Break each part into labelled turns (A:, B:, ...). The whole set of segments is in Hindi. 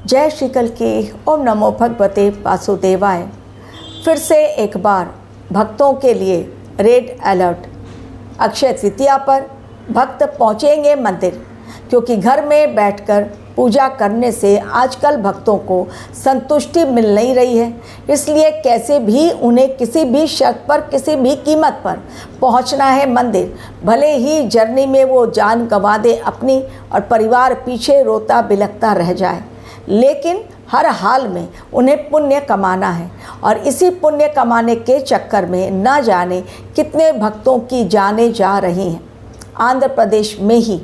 A: जय श्री कल की ओम नमो भगवते वासुदेवाय। फिर से एक बार भक्तों के लिए रेड अलर्ट। अक्षय तृतीया पर भक्त पहुँचेंगे मंदिर, क्योंकि घर में बैठकर पूजा करने से आजकल भक्तों को संतुष्टि मिल नहीं रही है। इसलिए कैसे भी उन्हें किसी भी शर्त पर, किसी भी कीमत पर पहुंचना है मंदिर। भले ही जर्नी में वो जान गंवा दे अपनी और परिवार पीछे रोता बिलखता रह जाए, लेकिन हर हाल में उन्हें पुण्य कमाना है। और इसी पुण्य कमाने के चक्कर में न जाने कितने भक्तों की जानें जा रही हैं। आंध्र प्रदेश में ही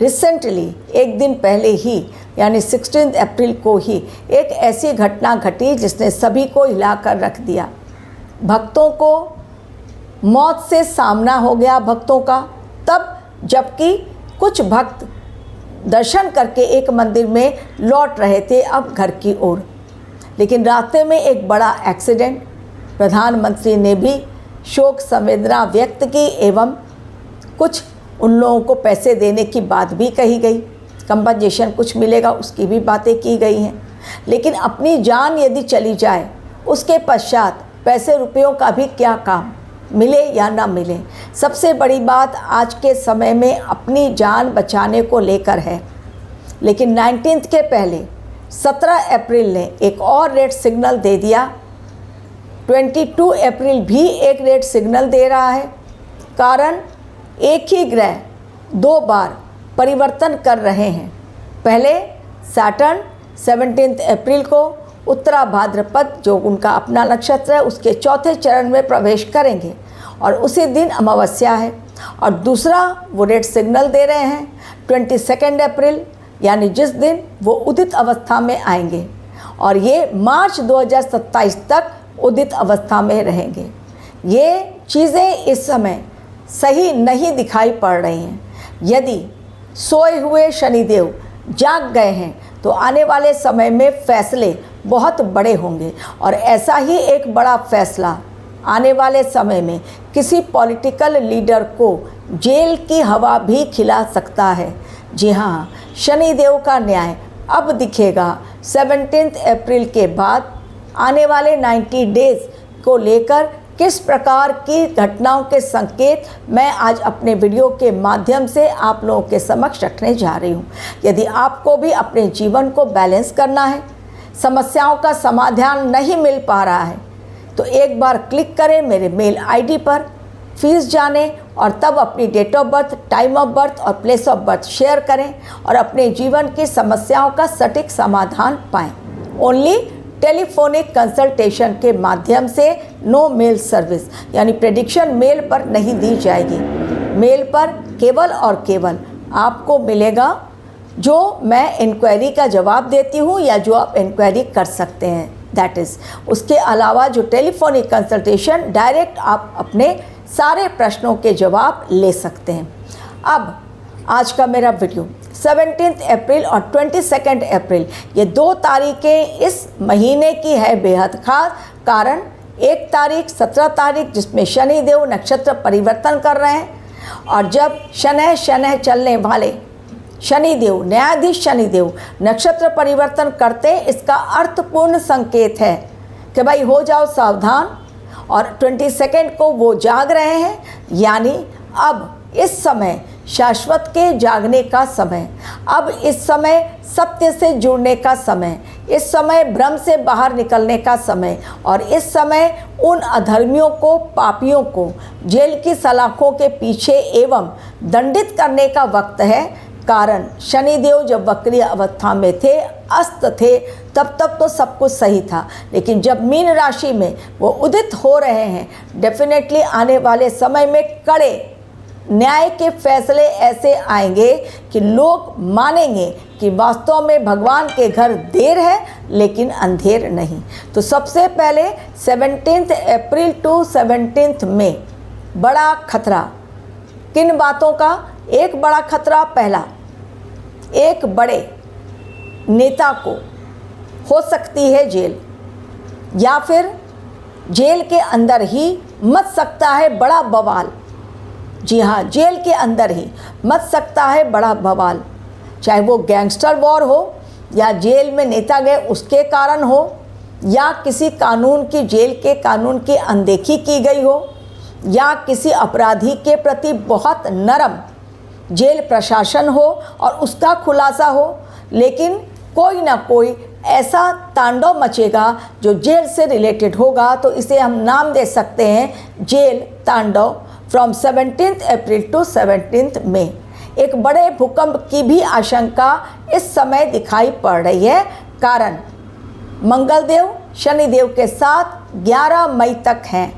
A: रिसेंटली एक दिन पहले ही यानी 16 अप्रैल को ही एक ऐसी घटना घटी जिसने सभी को हिलाकर रख दिया। भक्तों को मौत से सामना हो गया भक्तों का, तब जबकि कुछ भक्त दर्शन करके एक मंदिर में लौट रहे थे अब घर की ओर। लेकिन रास्ते में एक बड़ा एक्सीडेंट। प्रधानमंत्री ने भी शोक संवेदना व्यक्त की एवं कुछ उन लोगों को पैसे देने की बात भी कही गई, कंपनसेशन कुछ मिलेगा उसकी भी बातें की गई हैं। लेकिन अपनी जान यदि चली जाए उसके पश्चात पैसे रुपयों का भी क्या काम, मिले या ना मिले। सबसे बड़ी बात आज के समय में अपनी जान बचाने को लेकर है। लेकिन 19 के पहले 17 अप्रैल ने एक और रेड सिग्नल दे दिया। 22 अप्रैल भी एक रेड सिग्नल दे रहा है। कारण एक ही ग्रह दो बार परिवर्तन कर रहे हैं। पहले सैटर्न 17 अप्रैल को उत्तरा भाद्रपद, जो उनका अपना नक्षत्र है, उसके चौथे चरण में प्रवेश करेंगे और उसी दिन अमावस्या है। और दूसरा वो रेड सिग्नल दे रहे हैं 22 अप्रैल, यानी जिस दिन वो उदित अवस्था में आएंगे और ये मार्च 2027 तक उदित अवस्था में रहेंगे। ये चीज़ें इस समय सही नहीं दिखाई पड़ रही हैं। यदि सोए हुए शनिदेव जाग गए हैं तो आने वाले समय में फैसले बहुत बड़े होंगे। और ऐसा ही एक बड़ा फैसला आने वाले समय में किसी पॉलिटिकल लीडर को जेल की हवा भी खिला सकता है। जी हाँ, शनिदेव का न्याय अब दिखेगा 17 अप्रैल के बाद। आने वाले 90 डेज़ को लेकर किस प्रकार की घटनाओं के संकेत मैं आज अपने वीडियो के माध्यम से आप लोगों के समक्ष रखने जा रही हूँ। यदि आपको भी अपने जीवन को बैलेंस करना है, समस्याओं का समाधान नहीं मिल पा रहा है, तो एक बार क्लिक करें मेरे मेल आईडी पर, फीस जानें और तब अपनी date of birth, time of birth और प्लेस ऑफ बर्थ शेयर करें और अपने जीवन की समस्याओं का सटीक समाधान पाएं। ओनली टेलीफोनिक कंसल्टेशन के माध्यम से, नो मेल सर्विस, यानी प्रेडिक्शन मेल पर नहीं दी जाएगी। मेल पर केवल और केवल आपको मिलेगा जो मैं इंक्वायरी का जवाब देती हूँ या जो आप इंक्वायरी कर सकते हैं, दैट इज़। उसके अलावा जो टेलीफोनिक कंसल्टेशन, डायरेक्ट आप अपने सारे प्रश्नों के जवाब ले सकते हैं। अब आज का मेरा वीडियो 17 अप्रैल और 22 अप्रैल, ये 2 तारीखें इस महीने की है बेहद खास। कारण एक तारीख 17 तारीख जिसमें शनिदेव नक्षत्र परिवर्तन कर रहे हैं, और जब शनैः चलने वाले शनिदेव, न्यायाधीश शनिदेव नक्षत्र परिवर्तन करते हैं, इसका अर्थपूर्ण संकेत है कि भाई हो जाओ सावधान। और 22 को वो जाग रहे हैं, यानी अब इस समय शाश्वत के जागने का समय, अब इस समय सत्य से जुड़ने का समय, इस समय भ्रम से बाहर निकलने का समय, और इस समय उन अधर्मियों को, पापियों को जेल की सलाखों के पीछे एवं दंडित करने का वक्त है। कारण शनिदेव जब वक्रीय अवस्था में थे, अस्त थे, तब तक तो सब कुछ सही था। लेकिन जब मीन राशि में वो उदित हो रहे हैं, डेफिनेटली आने वाले समय में कड़े न्याय के फैसले ऐसे आएंगे कि लोग मानेंगे कि वास्तव में भगवान के घर देर है लेकिन अंधेर नहीं। तो सबसे पहले 17 अप्रैल टू 17 मई बड़ा खतरा। किन बातों का? एक बड़ा खतरा, पहला, एक बड़े नेता को हो सकती है जेल, या फिर जेल के अंदर ही मच सकता है बड़ा बवाल। जी हाँ, जेल के अंदर ही मच सकता है बड़ा बवाल, चाहे वो गैंगस्टर वॉर हो या जेल में नेता गए उसके कारण हो, या किसी कानून की, जेल के कानून की अनदेखी की गई हो, या किसी अपराधी के प्रति बहुत नरम जेल प्रशासन हो और उसका खुलासा हो, लेकिन कोई ना कोई ऐसा तांडव मचेगा जो जेल से रिलेटेड होगा। तो इसे हम नाम दे सकते हैं जेल तांडव। फ्रॉम 17 अप्रैल टू 17 मई एक बड़े भूकंप की भी आशंका इस समय दिखाई पड़ रही है। कारण मंगलदेव शनिदेव के साथ 11 मई तक हैं।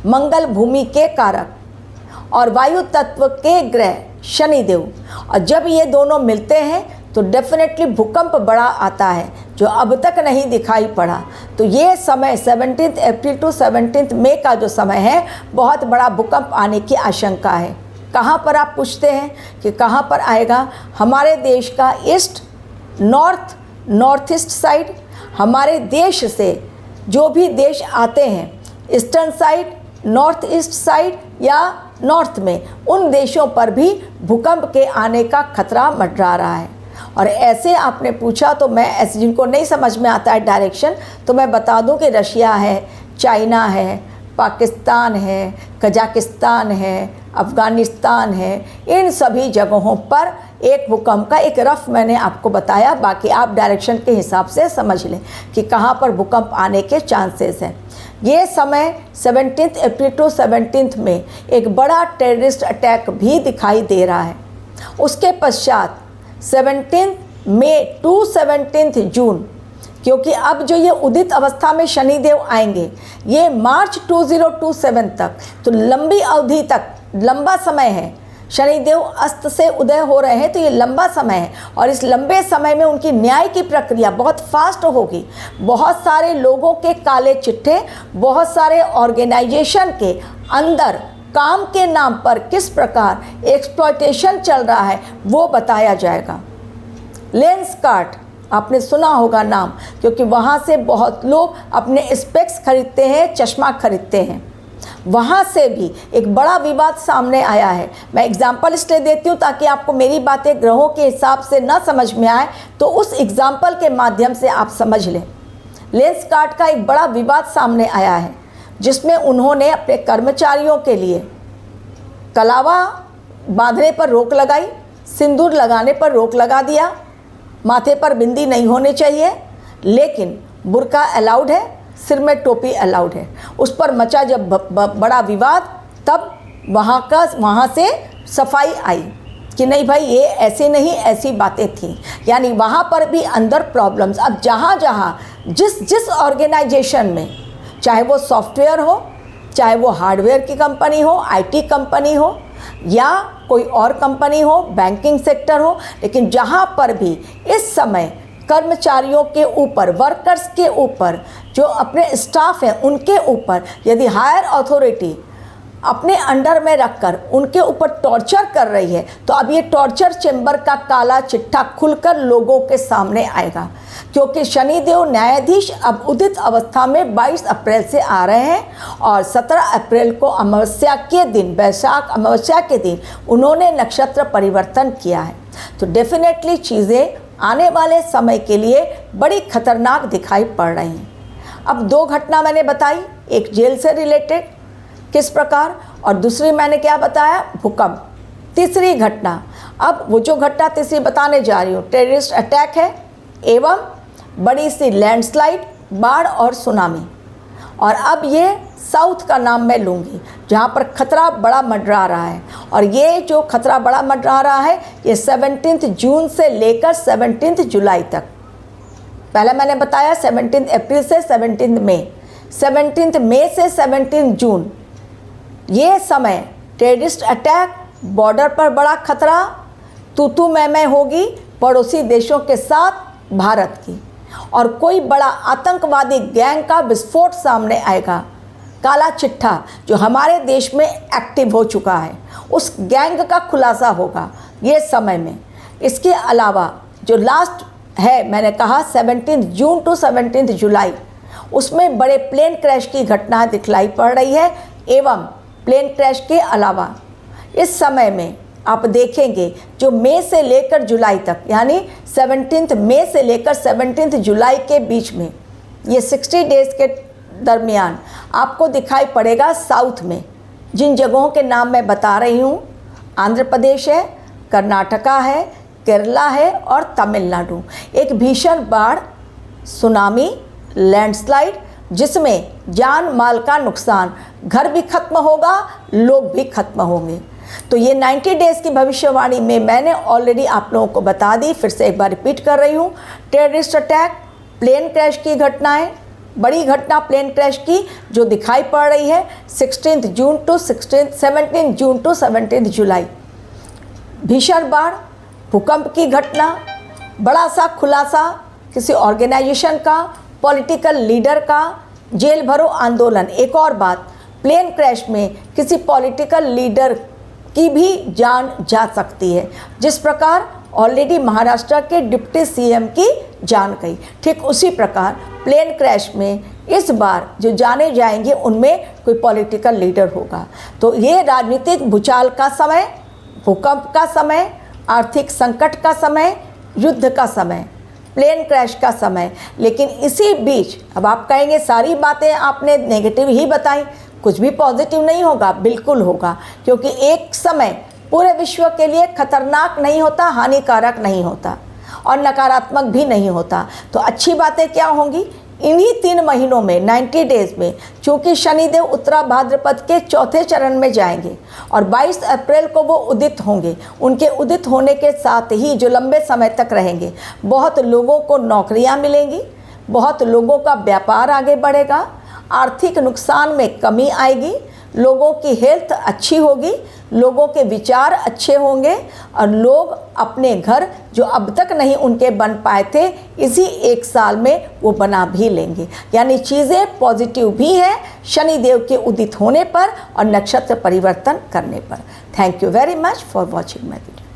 A: मंगल भूमि के कारक और वायु तत्व के ग्रह शनिदेव, और जब ये दोनों मिलते हैं तो डेफिनेटली भूकंप बड़ा आता है जो अब तक नहीं दिखाई पड़ा। तो ये समय 17 अप्रैल टू 17 मई का जो समय है, बहुत बड़ा भूकंप आने की आशंका है। कहाँ पर, आप पूछते हैं कि कहाँ पर आएगा? हमारे देश का ईस्ट, नॉर्थ ईस्ट साइड, हमारे देश से जो भी देश आते हैं eastern side, north east side या नॉर्थ में, उन देशों पर भी भूकंप के आने का खतरा मंडरा रहा है। और ऐसे आपने पूछा तो मैं ऐसे जिनको नहीं समझ में आता है डायरेक्शन, तो मैं बता दूं कि रशिया है, चाइना है, पाकिस्तान है, कजाकिस्तान है, अफ़गानिस्तान है, इन सभी जगहों पर एक भूकंप का एक रफ मैंने आपको बताया। बाकी आप डायरेक्शन के हिसाब से समझ लें कि कहाँ पर भूकंप आने के चांसेस हैं। ये समय 17 अप्रैल टू 17 में एक बड़ा टेररिस्ट अटैक भी दिखाई दे रहा है। उसके पश्चात 17 मई टू 17 जून, क्योंकि अब जो ये उदित अवस्था में शनिदेव आएंगे ये मार्च 2027 तक, तो लंबी अवधि तक, लंबा समय है। शनिदेव अस्त से उदय हो रहे हैं तो ये लंबा समय है, और इस लंबे समय में उनकी न्याय की प्रक्रिया बहुत फास्ट होगी। बहुत सारे लोगों के काले चिट्ठे, बहुत सारे ऑर्गेनाइजेशन के अंदर काम के नाम पर किस प्रकार एक्सप्लॉयटेशन चल रहा है वो बताया जाएगा। लेंसकार्ट आपने सुना होगा नाम, क्योंकि वहाँ से बहुत लोग अपने स्पेक्स खरीदते हैं, चश्मा खरीदते हैं। वहाँ से भी एक बड़ा विवाद सामने आया है। मैं एग्जाम्पल इसलिए देती हूँ ताकि आपको मेरी बातें ग्रहों के हिसाब से ना समझ में आए, तो उस एग्जाम्पल के माध्यम से आप समझ लें। लेंसकार्ट का एक बड़ा विवाद सामने आया है, जिसमें उन्होंने अपने कर्मचारियों के लिए कलावा बांधने पर रोक लगाई, सिंदूर लगाने पर रोक लगा दिया, माथे पर बिंदी नहीं होने चाहिए, लेकिन बुर्का अलाउड है, सिर में टोपी अलाउड है। उस पर मचा जब बड़ा विवाद, तब वहाँ से सफाई आई कि नहीं भाई ये ऐसे नहीं, ऐसी बातें थी। यानी वहाँ पर भी अंदर प्रॉब्लम्स। अब जहाँ जिस ऑर्गेनाइजेशन में, चाहे वो सॉफ्टवेयर हो, चाहे वो हार्डवेयर की कंपनी हो, आईटी कंपनी हो, या कोई और कंपनी हो, बैंकिंग सेक्टर हो, लेकिन जहाँ पर भी इस समय कर्मचारियों के ऊपर, वर्कर्स के ऊपर, जो अपने स्टाफ हैं उनके ऊपर यदि हायर अथॉरिटी अपने अंडर में रखकर उनके ऊपर टॉर्चर कर रही है, तो अब ये टॉर्चर चेंबर का काला चिट्ठा खुलकर लोगों के सामने आएगा। क्योंकि शनिदेव न्यायाधीश अब उदित अवस्था में 22 अप्रैल से आ रहे हैं, और 17 अप्रैल को अमावस्या के दिन, वैशाख अमावस्या के दिन उन्होंने नक्षत्र परिवर्तन किया है। तो डेफिनेटली चीज़ें आने वाले समय के लिए बड़ी खतरनाक दिखाई पड़ रही हैं। अब दो घटना मैंने बताई, एक जेल से रिलेटेड किस प्रकार, और दूसरी मैंने क्या बताया, भूकंप। तीसरी घटना, अब वो जो घटना तीसरी बताने जा रही हूँ, टेररिस्ट अटैक है एवं बड़ी सी लैंडस्लाइड, बाढ़ और सुनामी। और अब ये साउथ का नाम मैं लूँगी, जहाँ पर खतरा बड़ा मंडरा रहा है। और ये जो खतरा बड़ा मंडरा रहा है, ये 17 जून से लेकर 17 जुलाई तक। पहले मैंने बताया 17 अप्रैल से 17 मई, 17 मई से 17 जून, ये समय टेररिस्ट अटैक, बॉर्डर पर बड़ा खतरा, तू मैं होगी पड़ोसी देशों के साथ भारत की, और कोई बड़ा आतंकवादी गैंग का विस्फोट सामने आएगा। काला चिट्ठा जो हमारे देश में एक्टिव हो चुका है, उस गैंग का खुलासा होगा ये समय में। इसके अलावा जो लास्ट है, मैंने कहा 17 जून टू 17 जुलाई, उसमें बड़े प्लेन क्रैश की घटना दिखलाई पड़ रही है। एवं प्लेन क्रैश के अलावा इस समय में आप देखेंगे जो मई से लेकर जुलाई तक, यानी 17 मई से लेकर 17 जुलाई के बीच में, ये 60 डेज़ के दरमियान आपको दिखाई पड़ेगा साउथ में। जिन जगहों के नाम मैं बता रही हूँ, आंध्र प्रदेश है, कर्नाटका है, केरला है और तमिलनाडु। एक भीषण बाढ़, सुनामी, लैंडस्लाइड, जिसमें जान माल का नुकसान, घर भी खत्म होगा, लोग भी खत्म होंगे। तो ये 90 डेज़ की भविष्यवाणी में मैंने ऑलरेडी आप लोगों को बता दी, फिर से एक बार रिपीट कर रही हूँ। टेररिस्ट अटैक, प्लेन क्रैश की घटनाएं, बड़ी घटना प्लेन क्रैश की जो दिखाई पड़ रही है 17 जून टू 17 जुलाई। भीषण बाढ़, भूकंप की घटना, बड़ा सा खुलासा किसी ऑर्गेनाइजेशन का, पॉलिटिकल लीडर का, जेल भरो आंदोलन। एक और बात, प्लेन क्रैश में किसी पॉलिटिकल लीडर की भी जान जा सकती है, जिस प्रकार ऑलरेडी महाराष्ट्र के डिप्टी सीएम की जान गई, ठीक उसी प्रकार प्लेन क्रैश में इस बार जो जाने जाएंगे उनमें कोई पॉलिटिकल लीडर होगा। तो ये राजनीतिक भूचाल का समय, भूकंप का समय, आर्थिक संकट का समय, युद्ध का समय, प्लेन क्रैश का समय। लेकिन इसी बीच अब आप कहेंगे सारी बातें आपने नेगेटिव ही बताई, कुछ भी पॉजिटिव नहीं होगा। बिल्कुल होगा, क्योंकि एक समय पूरे विश्व के लिए खतरनाक नहीं होता, हानिकारक नहीं होता और नकारात्मक भी नहीं होता। तो अच्छी बातें क्या होंगी इन्हीं 3 महीनों में, 90 डेज़ में, चूँकि शनिदेव उत्तरा भाद्रपद के चौथे चरण में जाएंगे और 22 अप्रैल को वो उदित होंगे। उनके उदित होने के साथ ही जो लंबे समय तक रहेंगे, बहुत लोगों को नौकरियां मिलेंगी, बहुत लोगों का व्यापार आगे बढ़ेगा, आर्थिक नुकसान में कमी आएगी, लोगों की हेल्थ अच्छी होगी, लोगों के विचार अच्छे होंगे और लोग अपने घर जो अब तक नहीं उनके बन पाए थे, इसी 1 साल में वो बना भी लेंगे। यानी चीज़ें पॉजिटिव भी हैं शनिदेव के उदित होने पर और नक्षत्र परिवर्तन करने पर। Thank you very much for watching my video.